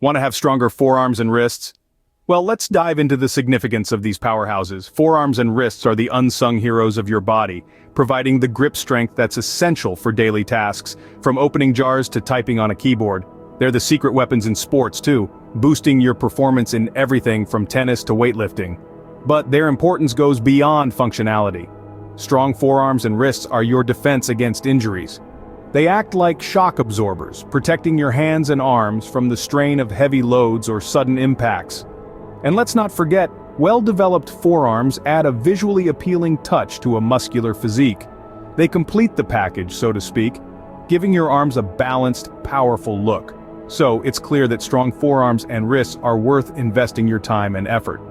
Want to have stronger forearms and wrists? Well, let's dive into the significance of these powerhouses. Forearms and wrists are the unsung heroes of your body, providing the grip strength that's essential for daily tasks, from opening jars to typing on a keyboard. They're the secret weapons in sports too, boosting your performance in everything from tennis to weightlifting. But their importance goes beyond functionality. Strong forearms and wrists are your defense against injuries. They act like shock absorbers, protecting your hands and arms from the strain of heavy loads or sudden impacts. And let's not forget, well-developed forearms add a visually appealing touch to a muscular physique. They complete the package, so to speak, giving your arms a balanced, powerful look. So, it's clear that strong forearms and wrists are worth investing your time and effort.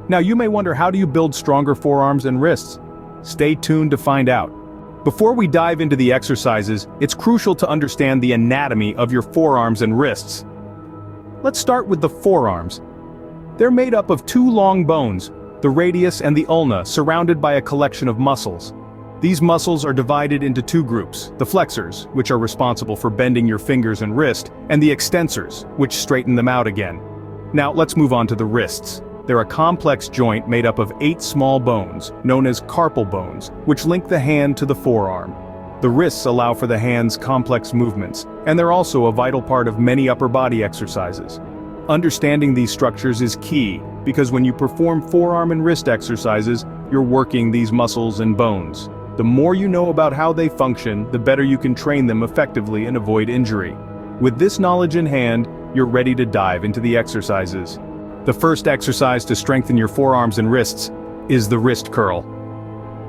Now you may wonder, how do you build stronger forearms and wrists? Stay tuned to find out. Before we dive into the exercises, it's crucial to understand the anatomy of your forearms and wrists. Let's start with the forearms. They're made up of two long bones, the radius and the ulna, surrounded by a collection of muscles. These muscles are divided into two groups, the flexors, which are responsible for bending your fingers and wrist, and the extensors, which straighten them out again. Now let's move on to the wrists. They're a complex joint made up of 8 small bones, known as carpal bones, which link the hand to the forearm. The wrists allow for the hand's complex movements, and they're also a vital part of many upper body exercises. Understanding these structures is key, because when you perform forearm and wrist exercises, you're working these muscles and bones. The more you know about how they function, the better you can train them effectively and avoid injury. With this knowledge in hand, you're ready to dive into the exercises. The first exercise to strengthen your forearms and wrists is the wrist curl.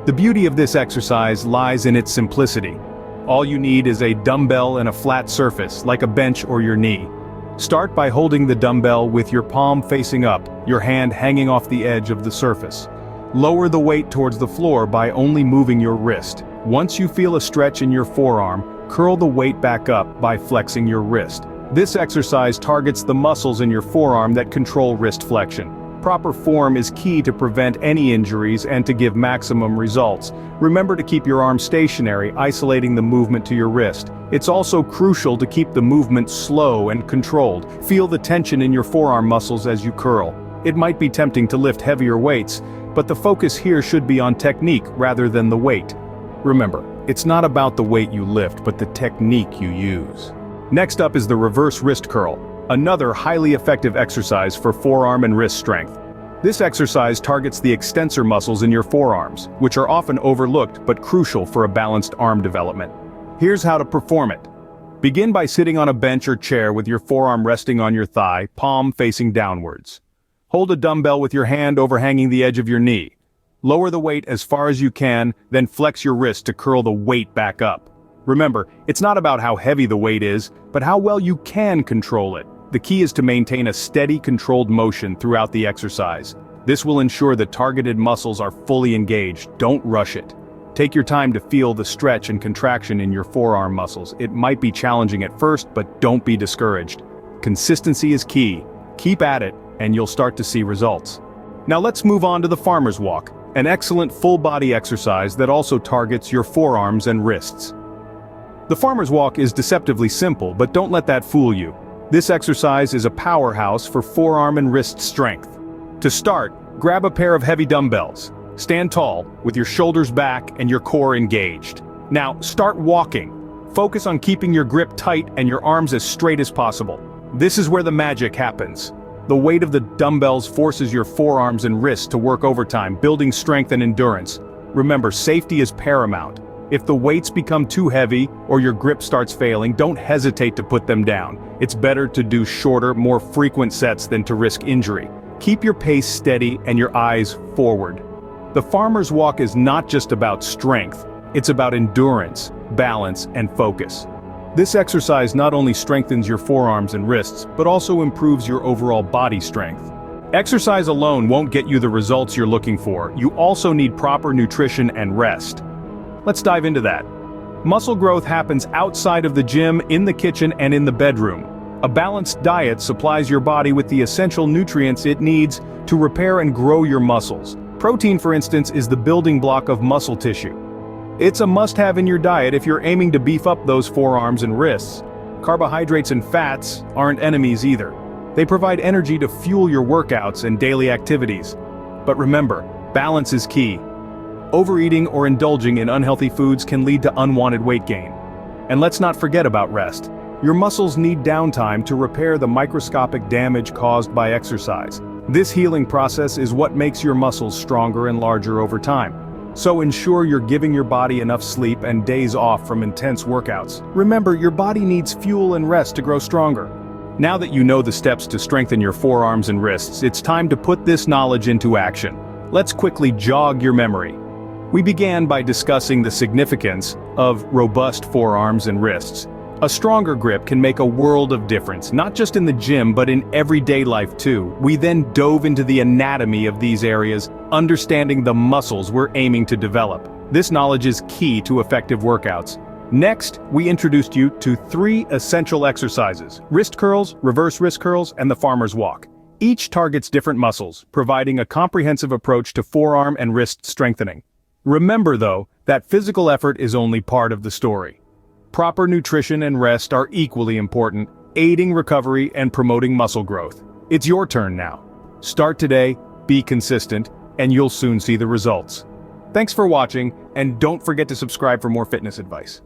The beauty of this exercise lies in its simplicity. All you need is a dumbbell and a flat surface, like a bench or your knee. Start by holding the dumbbell with your palm facing up, your hand hanging off the edge of the surface. Lower the weight towards the floor by only moving your wrist. Once you feel a stretch in your forearm, curl the weight back up by flexing your wrist. This exercise targets the muscles in your forearm that control wrist flexion. Proper form is key to prevent any injuries and to give maximum results. Remember to keep your arm stationary, isolating the movement to your wrist. It's also crucial to keep the movement slow and controlled. Feel the tension in your forearm muscles as you curl. It might be tempting to lift heavier weights, but the focus here should be on technique rather than the weight. Remember, it's not about the weight you lift, but the technique you use. Next up is the reverse wrist curl, another highly effective exercise for forearm and wrist strength. This exercise targets the extensor muscles in your forearms, which are often overlooked but crucial for a balanced arm development. Here's how to perform it. Begin by sitting on a bench or chair with your forearm resting on your thigh, palm facing downwards. Hold a dumbbell with your hand overhanging the edge of your knee. Lower the weight as far as you can, then flex your wrist to curl the weight back up. Remember, it's not about how heavy the weight is, but how well you can control it. The key is to maintain a steady, controlled motion throughout the exercise. This will ensure that targeted muscles are fully engaged. Don't rush it. Take your time to feel the stretch and contraction in your forearm muscles. It might be challenging at first, but don't be discouraged. Consistency is key. Keep at it, and you'll start to see results. Now let's move on to the farmer's walk, an excellent full-body exercise that also targets your forearms and wrists. The farmer's walk is deceptively simple, but don't let that fool you. This exercise is a powerhouse for forearm and wrist strength. To start, grab a pair of heavy dumbbells. Stand tall, with your shoulders back and your core engaged. Now, start walking. Focus on keeping your grip tight and your arms as straight as possible. This is where the magic happens. The weight of the dumbbells forces your forearms and wrists to work overtime, building strength and endurance. Remember, safety is paramount. If the weights become too heavy or your grip starts failing, don't hesitate to put them down. It's better to do shorter, more frequent sets than to risk injury. Keep your pace steady and your eyes forward. The farmer's walk is not just about strength, it's about endurance, balance, and focus. This exercise not only strengthens your forearms and wrists, but also improves your overall body strength. Exercise alone won't get you the results you're looking for. You also need proper nutrition and rest. Let's dive into that. Muscle growth happens outside of the gym, in the kitchen, and in the bedroom. A balanced diet supplies your body with the essential nutrients it needs to repair and grow your muscles. Protein, for instance, is the building block of muscle tissue. It's a must-have in your diet if you're aiming to beef up those forearms and wrists. Carbohydrates and fats aren't enemies either. They provide energy to fuel your workouts and daily activities. But remember, balance is key. Overeating or indulging in unhealthy foods can lead to unwanted weight gain. And let's not forget about rest. Your muscles need downtime to repair the microscopic damage caused by exercise. This healing process is what makes your muscles stronger and larger over time. So ensure you're giving your body enough sleep and days off from intense workouts. Remember, your body needs fuel and rest to grow stronger. Now that you know the steps to strengthen your forearms and wrists, it's time to put this knowledge into action. Let's quickly jog your memory. We began by discussing the significance of robust forearms and wrists. A stronger grip can make a world of difference, not just in the gym but in everyday life too. We then dove into the anatomy of these areas, understanding the muscles we're aiming to develop. This knowledge is key to effective workouts. Next, we introduced you to 3 essential exercises: wrist curls, reverse wrist curls, and the farmer's walk. Each targets different muscles, providing a comprehensive approach to forearm and wrist strengthening. Remember though, that physical effort is only part of the story. Proper nutrition and rest are equally important, aiding recovery and promoting muscle growth. It's your turn now. Start today, be consistent, and you'll soon see the results. Thanks for watching, and don't forget to subscribe for more fitness advice.